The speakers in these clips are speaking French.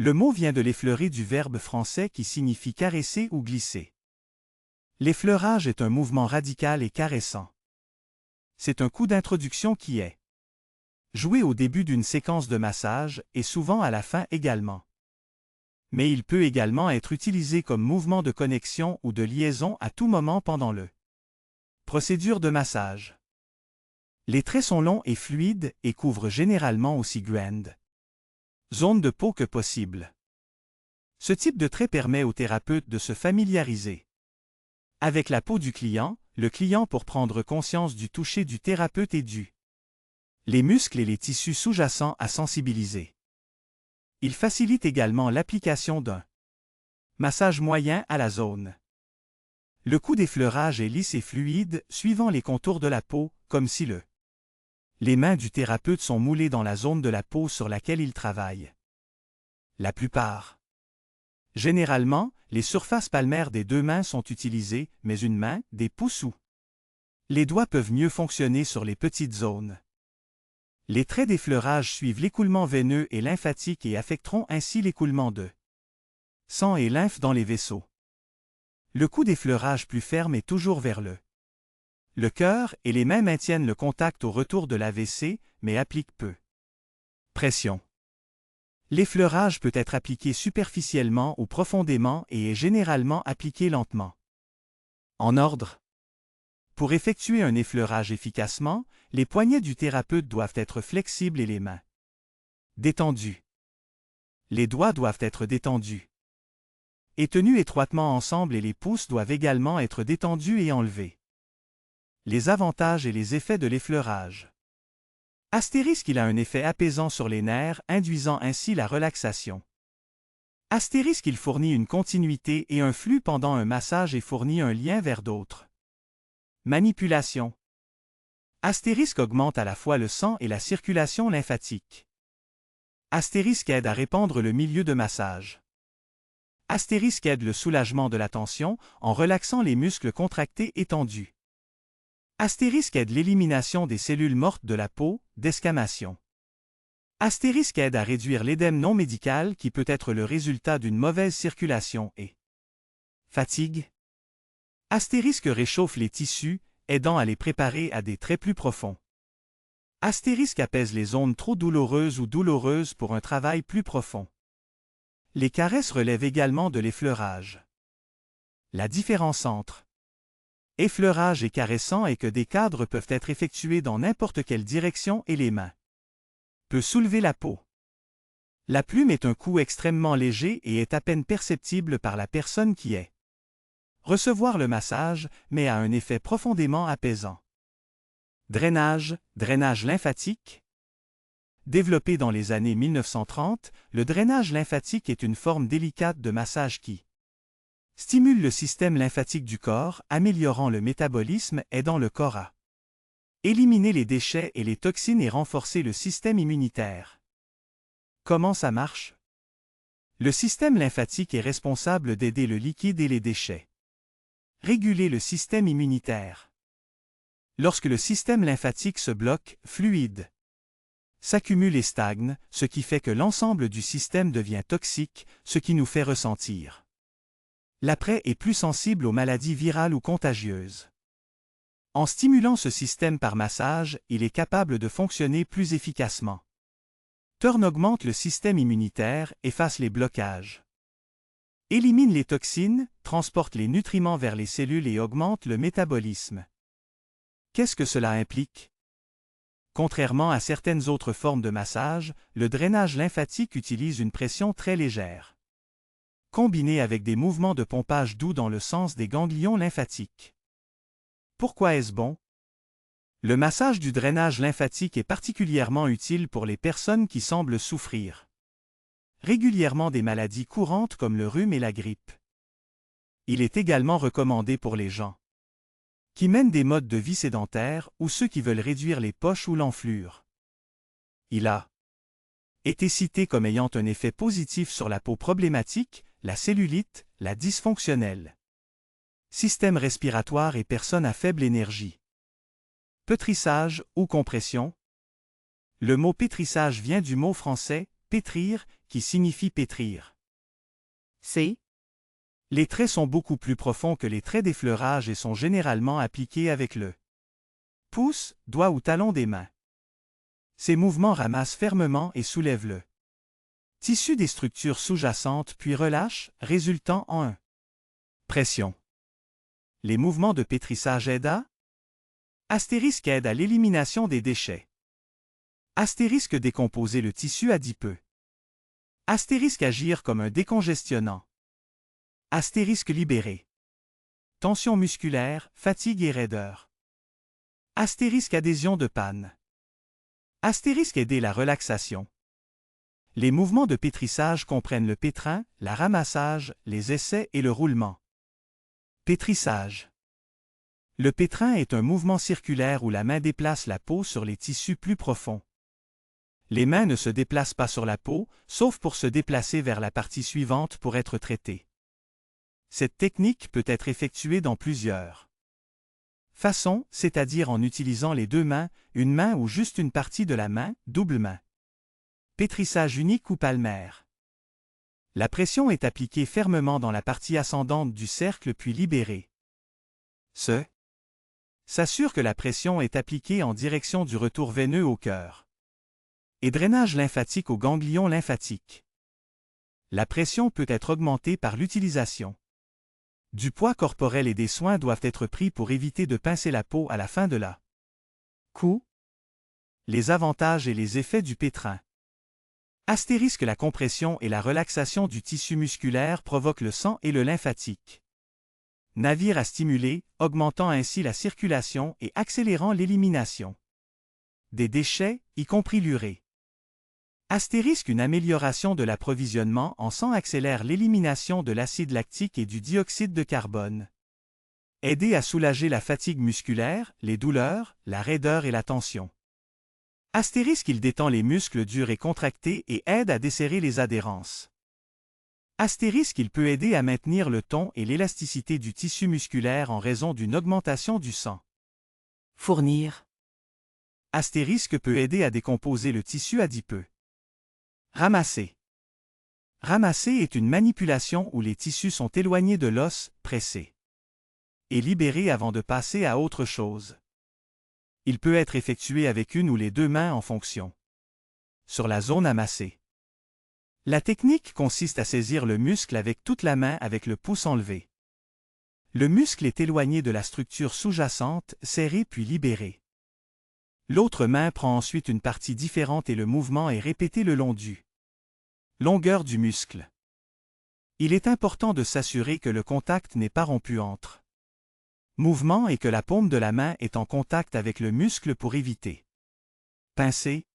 Le mot vient de l'effleurer du verbe français qui signifie caresser ou glisser. L'effleurage est un mouvement radical et caressant. C'est un coup d'introduction qui est joué au début d'une séquence de massage et souvent à la fin également. Mais il peut également être utilisé comme mouvement de connexion ou de liaison à tout moment pendant le procédure de massage. Les traits sont longs et fluides et couvrent généralement aussi grande zone de peau que possible. Ce type de trait permet au thérapeute de se familiariser avec la peau du client, le client pour prendre conscience du toucher du thérapeute et les muscles et les tissus sous-jacents à sensibiliser. Il facilite également l'application d'un massage moyen à la zone. Le coup d'effleurage est lisse et fluide, suivant les contours de la peau, comme si les mains du thérapeute sont moulées dans la zone de la peau sur laquelle il travaille. La plupart. Généralement, les surfaces palmaires des deux mains sont utilisées, mais une main, des pouces ou les doigts peuvent mieux fonctionner sur les petites zones. Les traits d'effleurage suivent l'écoulement veineux et lymphatique et affecteront ainsi l'écoulement de sang et lymphe dans les vaisseaux. Le coup d'effleurage plus ferme est toujours vers le cœur et les mains maintiennent le contact au retour de l'AVC, mais appliquent peu pression. L'effleurage peut être appliqué superficiellement ou profondément et est généralement appliqué lentement. En ordre. Pour effectuer un effleurage efficacement, les poignets du thérapeute doivent être flexibles et les mains détendues. Les doigts doivent être détendus et tenus étroitement ensemble et les pouces doivent également être détendus et enlevés. Les avantages et les effets de l'effleurage. Astérisque, il a un effet apaisant sur les nerfs, induisant ainsi la relaxation. Astérisque, il fournit une continuité et un flux pendant un massage et fournit un lien vers d'autres manipulations. Astérisque augmente à la fois le sang et la circulation lymphatique. Astérisque aide à répandre le milieu de massage. Astérisque aide le soulagement de la tension en relaxant les muscles contractés et tendus. Astérisque aide l'élimination des cellules mortes de la peau, d'escamation. Astérisque aide à réduire l'édème non médical qui peut être le résultat d'une mauvaise circulation et fatigue. Astérisque réchauffe les tissus, aidant à les préparer à des traits plus profonds. Astérisque apaise les zones trop douloureuses ou douloureuses pour un travail plus profond. Les caresses relèvent également de l'effleurage. La différence entre effleurage et caressant est que des cadres peuvent être effectués dans n'importe quelle direction et les mains peut soulever la peau. La plume est un coup extrêmement léger et est à peine perceptible par la personne qui est recevoir le massage, mais a un effet profondément apaisant. Drainage lymphatique. Développé dans les années 1930, le drainage lymphatique est une forme délicate de massage qui stimule le système lymphatique du corps, améliorant le métabolisme, aidant le corps à éliminer les déchets et les toxines et renforcer le système immunitaire. Comment ça marche? Le système lymphatique est responsable d'aider le liquide et les déchets. Réguler le système immunitaire. Lorsque le système lymphatique se bloque, fluide s'accumule et stagne, ce qui fait que l'ensemble du système devient toxique, ce qui nous fait ressentir l'après est plus sensible aux maladies virales ou contagieuses. En stimulant ce système par massage, il est capable de fonctionner plus efficacement. Turn augmente le système immunitaire, efface les blocages. Élimine les toxines, transporte les nutriments vers les cellules et augmente le métabolisme. Qu'est-ce que cela implique? Contrairement à certaines autres formes de massage, le drainage lymphatique utilise une pression très légère, combinée avec des mouvements de pompage doux dans le sens des ganglions lymphatiques. Pourquoi est-ce bon? Le massage du drainage lymphatique est particulièrement utile pour les personnes qui semblent souffrir régulièrement des maladies courantes comme le rhume et la grippe. Il est également recommandé pour les gens qui mènent des modes de vie sédentaires ou ceux qui veulent réduire les poches ou l'enflure. Il a été cité comme ayant un effet positif sur la peau problématique, la cellulite, la dysfonctionnelle, système respiratoire et personnes à faible énergie. Pétrissage ou compression. Le mot pétrissage vient du mot français pétrir, qui signifie pétrir. C. Les traits sont beaucoup plus profonds que les traits d'effleurage et sont généralement appliqués avec le pouce, doigt ou talon des mains. Ces mouvements ramassent fermement et soulèvent le tissu des structures sous-jacentes puis relâchent, résultant en un pression. Les mouvements de pétrissage aident à astérisque aide à l'élimination des déchets. Astérisque décomposer le tissu adipeux. Astérisque agir comme un décongestionnant. Astérisque libérer. Tension musculaire, fatigue et raideur. Astérisque adhésion de panne. Astérisque aider la relaxation. Les mouvements de pétrissage comprennent le pétrin, la ramassage, les essais et le roulement. Pétrissage. Le pétrin est un mouvement circulaire où la main déplace la peau sur les tissus plus profonds. Les mains ne se déplacent pas sur la peau, sauf pour se déplacer vers la partie suivante pour être traitées. Cette technique peut être effectuée dans plusieurs façons, c'est-à-dire en utilisant les deux mains, une main ou juste une partie de la main, double main. Pétrissage unique ou palmaire. La pression est appliquée fermement dans la partie ascendante du cercle puis libérée. S'assure que la pression est appliquée en direction du retour veineux au cœur. Et drainage lymphatique aux ganglions lymphatiques. La pression peut être augmentée par l'utilisation du poids corporel et des soins doivent être pris pour éviter de pincer la peau à la fin de la coup. Les avantages et les effets du pétrin. Astérisque la compression et la relaxation du tissu musculaire provoquent le sang et le lymphatique. Navire à stimuler, augmentant ainsi la circulation et accélérant l'élimination des déchets, y compris l'urée. Astérisque une amélioration de l'approvisionnement en sang accélère l'élimination de l'acide lactique et du dioxyde de carbone. Aider à soulager la fatigue musculaire, les douleurs, la raideur et la tension. Astérisque il détend les muscles durs et contractés et aide à desserrer les adhérences. Astérisque il peut aider à maintenir le ton et l'élasticité du tissu musculaire en raison d'une augmentation du sang. Fournir. Astérisque peut aider à décomposer le tissu adipeux. Ramasser. Ramasser est une manipulation où les tissus sont éloignés de l'os, pressés et libérés avant de passer à autre chose. Il peut être effectué avec une ou les deux mains en fonction sur la zone amassée. La technique consiste à saisir le muscle avec toute la main avec le pouce enlevé. Le muscle est éloigné de la structure sous-jacente, serré puis libéré. L'autre main prend ensuite une partie différente et le mouvement est répété le long du longueur du muscle. Il est important de s'assurer que le contact n'est pas rompu entre mouvement et que la paume de la main est en contact avec le muscle pour éviter pincer.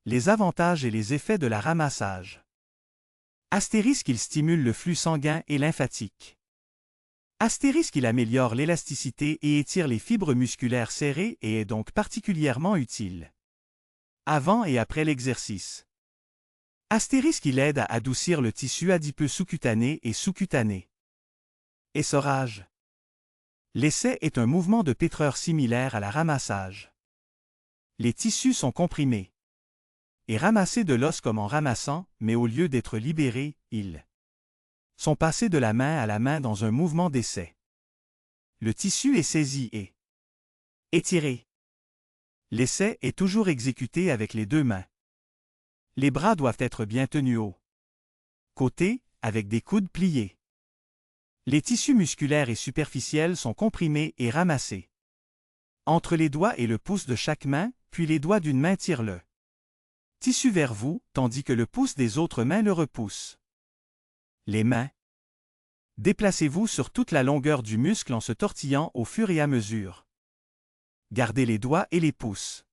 Les avantages et les effets de la ramassage. Astérisque il stimule le flux sanguin et lymphatique. Astérisque il améliore l'élasticité et étire les fibres musculaires serrées et est donc particulièrement utile avant et après l'exercice. Astérisque il aide à adoucir le tissu adipeux sous-cutané et sous-cutané. Essorage. L'essai est un mouvement de pétreur similaire à la ramassage. Les tissus sont comprimés et ramassés de l'os comme en ramassant, mais au lieu d'être libérés, ils sont passés de la main à la main dans un mouvement d'essai. Le tissu est saisi et étiré. L'essai est toujours exécuté avec les deux mains. Les bras doivent être bien tenus haut côté, avec des coudes pliés. Les tissus musculaires et superficiels sont comprimés et ramassés entre les doigts et le pouce de chaque main, puis les doigts d'une main tirent le tissu vers vous, tandis que le pouce des autres mains le repousse. Les mains. Déplacez-vous sur toute la longueur du muscle en se tortillant au fur et à mesure. Gardez les doigts et les pouces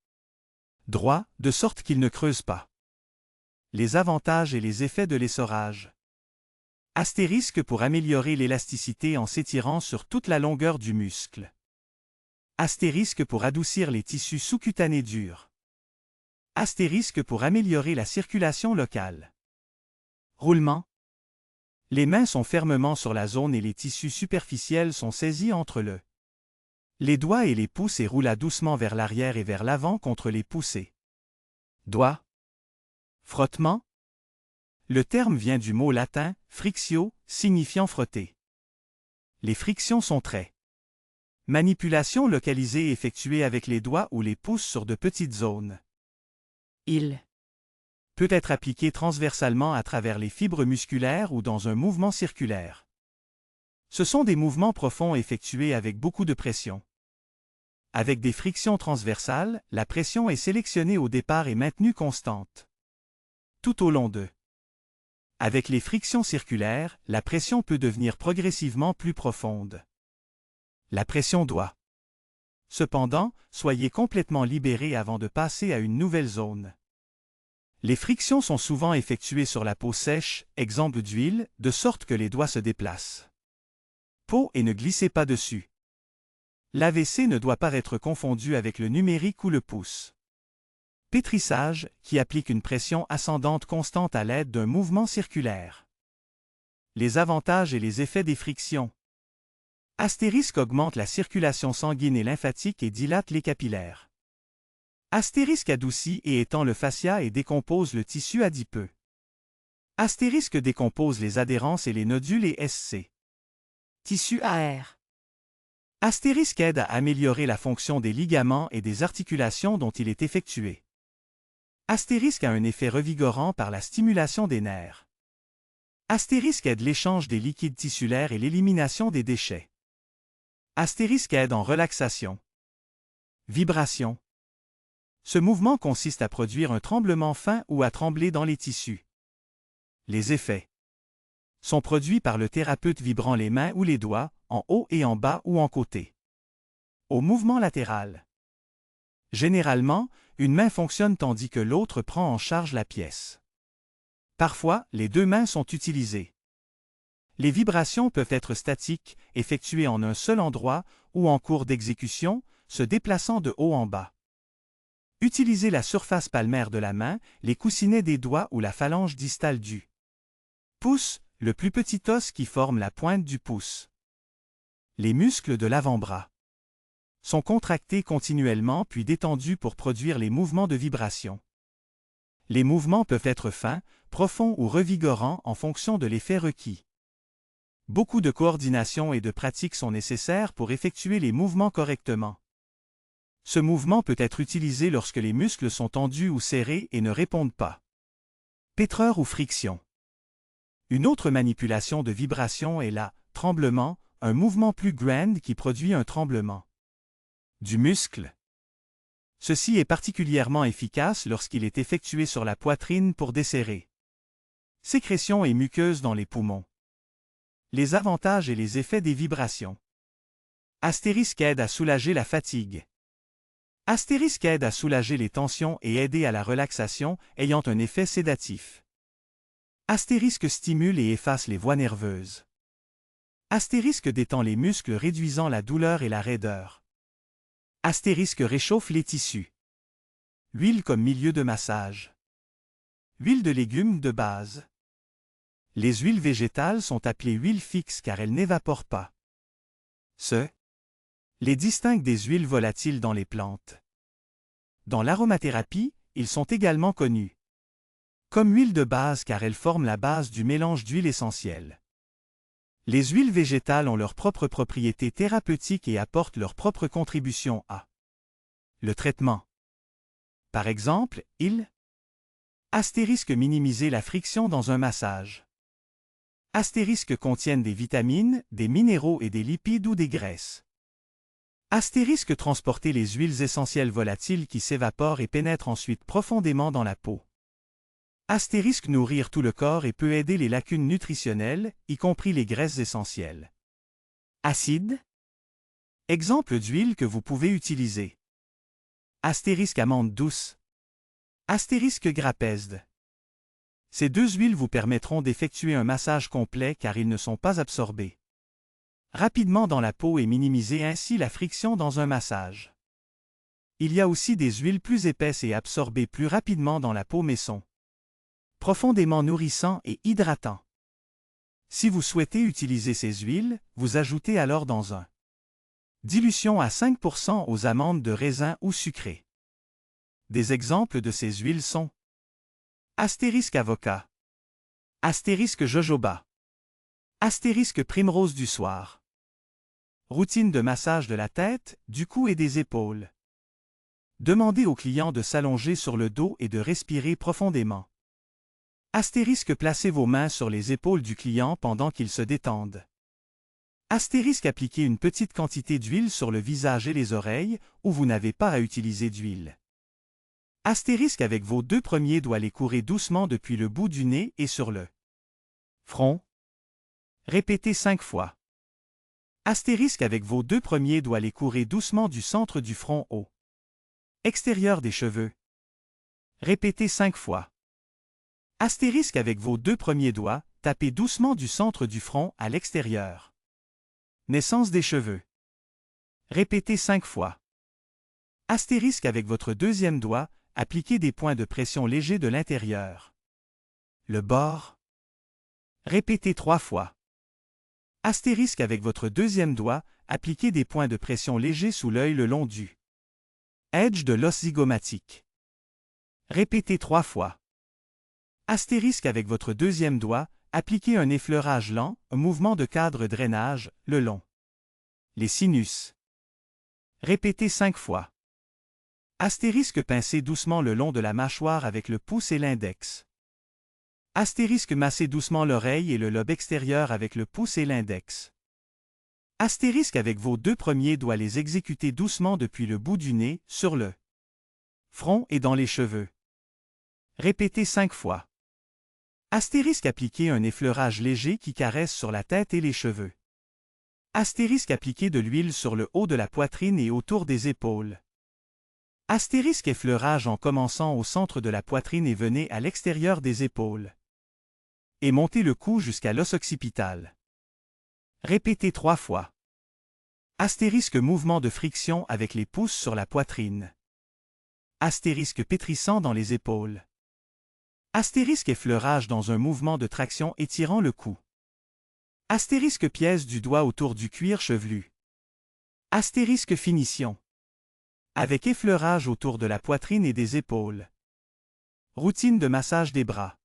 droits, de sorte qu'ils ne creusent pas. Les avantages et les effets de l'essorage. Astérisque pour améliorer l'élasticité en s'étirant sur toute la longueur du muscle. Astérisque pour adoucir les tissus sous-cutanés durs. Astérisque pour améliorer la circulation locale. Roulement. Les mains sont fermement sur la zone et les tissus superficiels sont saisis entre les doigts et les pouces et roulent doucement vers l'arrière et vers l'avant contre les pouces et doigts. Frottement. Le terme vient du mot latin frictio, signifiant frotter. Les frictions sont très. Manipulation localisée effectuée avec les doigts ou les pouces sur de petites zones. Il. Peut être appliquée transversalement à travers les fibres musculaires ou dans un mouvement circulaire. Ce sont des mouvements profonds effectués avec beaucoup de pression. Avec des frictions transversales, la pression est sélectionnée au départ et maintenue constante. Tout au long de. Avec les frictions circulaires, la pression peut devenir progressivement plus profonde. La pression doit. Cependant, soyez complètement libéré avant de passer à une nouvelle zone. Les frictions sont souvent effectuées sur la peau sèche, exemple d'huile, de sorte que les doigts se déplacent. Peau et ne glissez pas dessus. L'AVC ne doit pas être confondu avec le numérique ou le pouce. Pétrissage, qui applique une pression ascendante constante à l'aide d'un mouvement circulaire. Les avantages et les effets des frictions. Astérisque augmente la circulation sanguine et lymphatique et dilate les capillaires. Astérisque adoucit et étend le fascia et décompose le tissu adipeux. Astérisque décompose les adhérences et les nodules et SC. Tissu AR. Astérisque aide à améliorer la fonction des ligaments et des articulations dont il est effectué. Astérisque a un effet revigorant par la stimulation des nerfs. Astérisque aide l'échange des liquides tissulaires et l'élimination des déchets. Astérisque aide en relaxation. Vibration. Ce mouvement consiste à produire un tremblement fin ou à trembler dans les tissus. Les effets sont produits par le thérapeute vibrant les mains ou les doigts, en haut et en bas ou en côté. Au mouvement latéral. Généralement, une main fonctionne tandis que l'autre prend en charge la pièce. Parfois, les deux mains sont utilisées. Les vibrations peuvent être statiques, effectuées en un seul endroit, ou en cours d'exécution, se déplaçant de haut en bas. Utilisez la surface palmaire de la main, les coussinets des doigts ou la phalange distale du pouce, le plus petit os qui forme la pointe du pouce. Les muscles de l'avant-bras sont contractés continuellement puis détendus pour produire les mouvements de vibration. Les mouvements peuvent être fins, profonds ou revigorants en fonction de l'effet requis. Beaucoup de coordination et de pratique sont nécessaires pour effectuer les mouvements correctement. Ce mouvement peut être utilisé lorsque les muscles sont tendus ou serrés et ne répondent pas. Pétreur ou friction. Une autre manipulation de vibration est la tremblement, un mouvement plus grand qui produit un tremblement du muscle. Ceci est particulièrement efficace lorsqu'il est effectué sur la poitrine pour desserrer. Sécrétion et muqueuse dans les poumons. Les avantages et les effets des vibrations. Astérisque aide à soulager la fatigue. Astérisque aide à soulager les tensions et aider à la relaxation, ayant un effet sédatif. Astérisque stimule et efface les voies nerveuses. Astérisque détend les muscles réduisant la douleur et la raideur. Astérisque réchauffe les tissus. Huile comme milieu de massage. Huile de légumes de base. Les huiles végétales sont appelées huiles fixes car elles n'évaporent pas. Les distingue des huiles volatiles dans les plantes. Dans l'aromathérapie, ils sont également connus comme huile de base car elles forment la base du mélange d'huiles essentielles. Les huiles végétales ont leurs propres propriétés thérapeutiques et apportent leur propre contribution à le traitement. Par exemple, astérisque minimiser la friction dans un massage. Astérisque contiennent des vitamines, des minéraux et des lipides ou des graisses. Astérisque transporter les huiles essentielles volatiles qui s'évaporent et pénètrent ensuite profondément dans la peau. Astérisque nourrir tout le corps et peut aider les lacunes nutritionnelles, y compris les graisses essentielles. Acide. Exemple d'huile que vous pouvez utiliser. Astérisque amande douce. Astérisque grapesde. Ces deux huiles vous permettront d'effectuer un massage complet car ils ne sont pas absorbés rapidement dans la peau et minimiser ainsi la friction dans un massage. Il y a aussi des huiles plus épaisses et absorbées plus rapidement dans la peau mais sont profondément nourrissants et hydratants. Si vous souhaitez utiliser ces huiles, vous ajoutez alors dans un dilution à 5% aux amandes de raisin ou sucrées. Des exemples de ces huiles sont Astérisque avocat. Astérisque jojoba. Astérisque primrose du soir. Routine de massage de la tête, du cou et des épaules. Demandez au client de s'allonger sur le dos et de respirer profondément. Astérisque placez vos mains sur les épaules du client pendant qu'il se détende. Astérisque appliquez une petite quantité d'huile sur le visage et les oreilles, où vous n'avez pas à utiliser d'huile. Astérisque avec vos 2 premiers doigts les courer doucement depuis le bout du nez et sur le front. Répétez 5 fois. Astérisque avec vos 2 premiers doigts les courer doucement du centre du front au extérieur des cheveux. Répétez 5 fois. Astérisque avec vos 2 premiers doigts, tapez doucement du centre du front à l'extérieur. Naissance des cheveux. Répétez 5 fois. Astérisque avec votre 2e doigt, appliquez des points de pression légers de l'intérieur. Le bord. Répétez 3 fois. Astérisque avec votre 2e doigt, appliquez des points de pression légers sous l'œil le long du edge de l'os zygomatique. Répétez 3 fois. Astérisque avec votre 2e doigt, appliquez un effleurage lent, un mouvement de cadre drainage, le long. Les sinus. Répétez 5 fois. Astérisque pincez doucement le long de la mâchoire avec le pouce et l'index. Astérisque massez doucement l'oreille et le lobe extérieur avec le pouce et l'index. Astérisque avec vos 2 premiers doigts les exécuter doucement depuis le bout du nez, sur le front et dans les cheveux. Répétez 5 fois. Astérisque appliquez un effleurage léger qui caresse sur la tête et les cheveux. Astérisque appliquez de l'huile sur le haut de la poitrine et autour des épaules. Astérisque effleurage en commençant au centre de la poitrine et venez à l'extérieur des épaules. Et montez le cou jusqu'à l'os occipital. Répétez 3 fois. Astérisque mouvement de friction avec les pouces sur la poitrine. Astérisque pétrissant dans les épaules. Astérisque effleurage dans un mouvement de traction étirant le cou. Astérisque pièce du doigt autour du cuir chevelu. Astérisque finition. Avec effleurage autour de la poitrine et des épaules. Routine de massage des bras.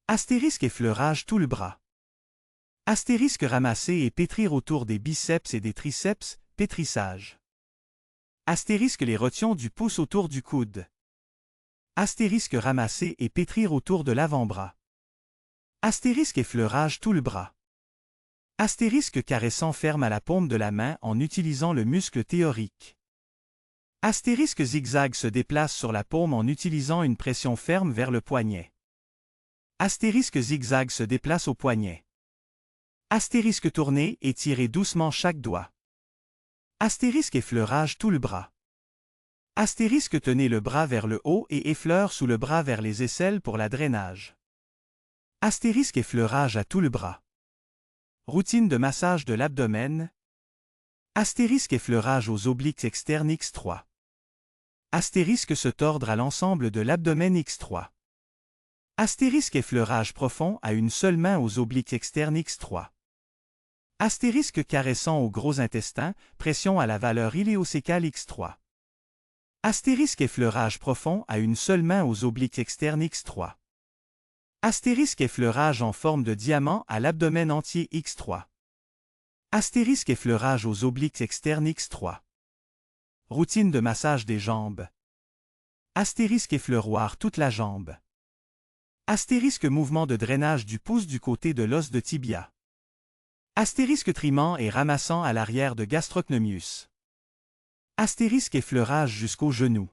Astérisque effleurage tout le bras. Astérisque ramasser et pétrir autour des biceps et des triceps, pétrissage. Astérisque les rotions du pouce autour du coude. Astérisque ramasser et pétrir autour de l'avant-bras. Astérisque effleurage tout le bras. Astérisque caressant ferme à la paume de la main en utilisant le muscle théorique. Astérisque zigzag se déplace sur la paume en utilisant une pression ferme vers le poignet. Astérisque zigzag se déplace au poignet. Astérisque tourner et tirer doucement chaque doigt. Astérisque effleurage tout le bras. Astérisque tenez le bras vers le haut et effleure sous le bras vers les aisselles pour la drainage. Astérisque effleurage à tout le bras. Routine de massage de l'abdomen. Astérisque effleurage aux obliques externes X3. Astérisque se tordre à l'ensemble de l'abdomen X3. Astérisque effleurage profond à une seule main aux obliques externes X3. Astérisque caressant au gros intestin, pression à la valeur iléocécale X3. Astérisque effleurage profond à une seule main aux obliques externes X3. Astérisque effleurage en forme de diamant à l'abdomen entier X3. Astérisque effleurage aux obliques externes X3. Routine de massage des jambes. Astérisque effleuroir toute la jambe. Astérisque mouvement de drainage du pouce du côté de l'os de tibia. Astérisque trimant et ramassant à l'arrière de gastrocnemius. Astérisque effleurage jusqu'au genou.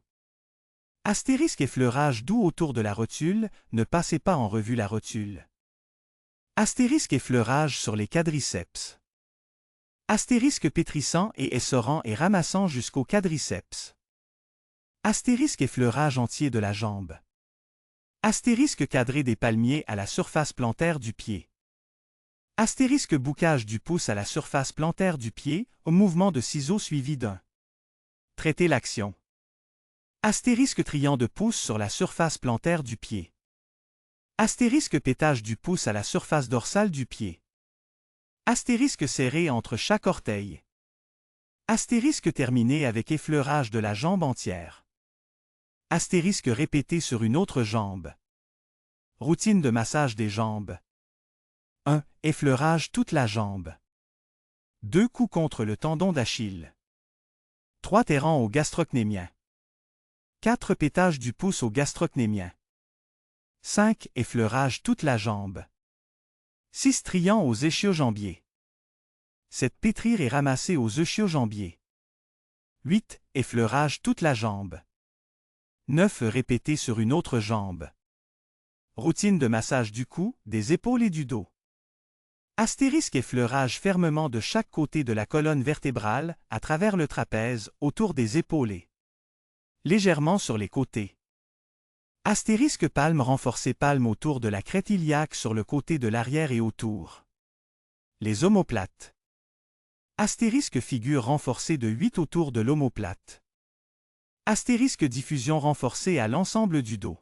Astérisque effleurage doux autour de la rotule, ne passez pas en revue la rotule. Astérisque effleurage sur les quadriceps. Astérisque pétrissant et essorant et ramassant jusqu'au quadriceps. Astérisque effleurage entier de la jambe. Astérisque cadré des palmiers à la surface plantaire du pied. Astérisque boucage du pouce à la surface plantaire du pied, au mouvement de ciseaux suivi d'un. Traiter l'action. Astérisque triant de pouce sur la surface plantaire du pied. Astérisque pétage du pouce à la surface dorsale du pied. Astérisque serré entre chaque orteil. Astérisque terminé avec effleurage de la jambe entière. Astérisque répété sur une autre jambe. Routine de massage des jambes. 1. Effleurage toute la jambe. 2 coups contre le tendon d'Achille. 3 terrans au gastrocnémien. 4 pétage du pouce au gastrocnémien. 5. Effleurage toute la jambe. 6 triants aux ischio-jambiers. 7. Pétrir et ramasser aux ischio-jambiers. 8. Effleurage toute la jambe. 9. Répéter sur une autre jambe. Routine de massage du cou, des épaules et du dos. Astérisque effleurage fermement de chaque côté de la colonne vertébrale, à travers le trapèze, autour des épaules. Légèrement sur les côtés. Astérisque palme renforcée palme autour de la crête iliaque sur le côté de l'arrière et autour. Les omoplates. Astérisque figure renforcée de 8 autour de l'omoplate. Astérisque diffusion renforcée à l'ensemble du dos.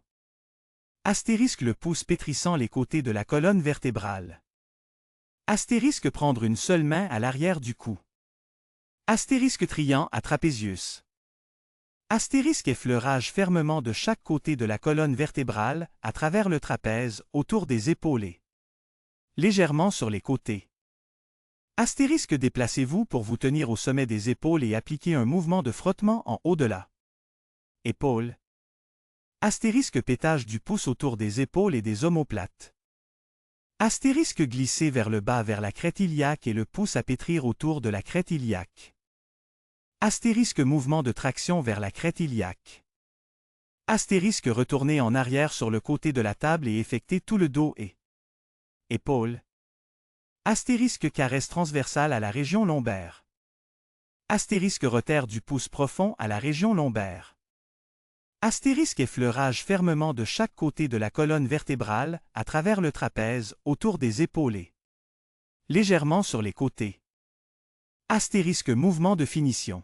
Astérisque le pouce pétrissant les côtés de la colonne vertébrale. Astérisque prendre une seule main à l'arrière du cou. Astérisque triant à trapézius. Astérisque effleurage fermement de chaque côté de la colonne vertébrale, à travers le trapèze, autour des épaules. Légèrement sur les côtés. Astérisque déplacez-vous pour vous tenir au sommet des épaules et appliquer un mouvement de frottement en haut de la épaule. Astérisque pétage du pouce autour des épaules et des omoplates. Astérisque glisser vers le bas vers la crête iliaque et le pouce à pétrir autour de la crête iliaque. Astérisque mouvement de traction vers la crête iliaque. Astérisque retourner en arrière sur le côté de la table et effecter tout le dos et épaules. Astérisque caresse transversale à la région lombaire. Astérisque retère du pouce profond à la région lombaire. Astérisque effleurage fermement de chaque côté de la colonne vertébrale, à travers le trapèze, autour des épaules. Légèrement sur les côtés. Astérisque mouvement de finition.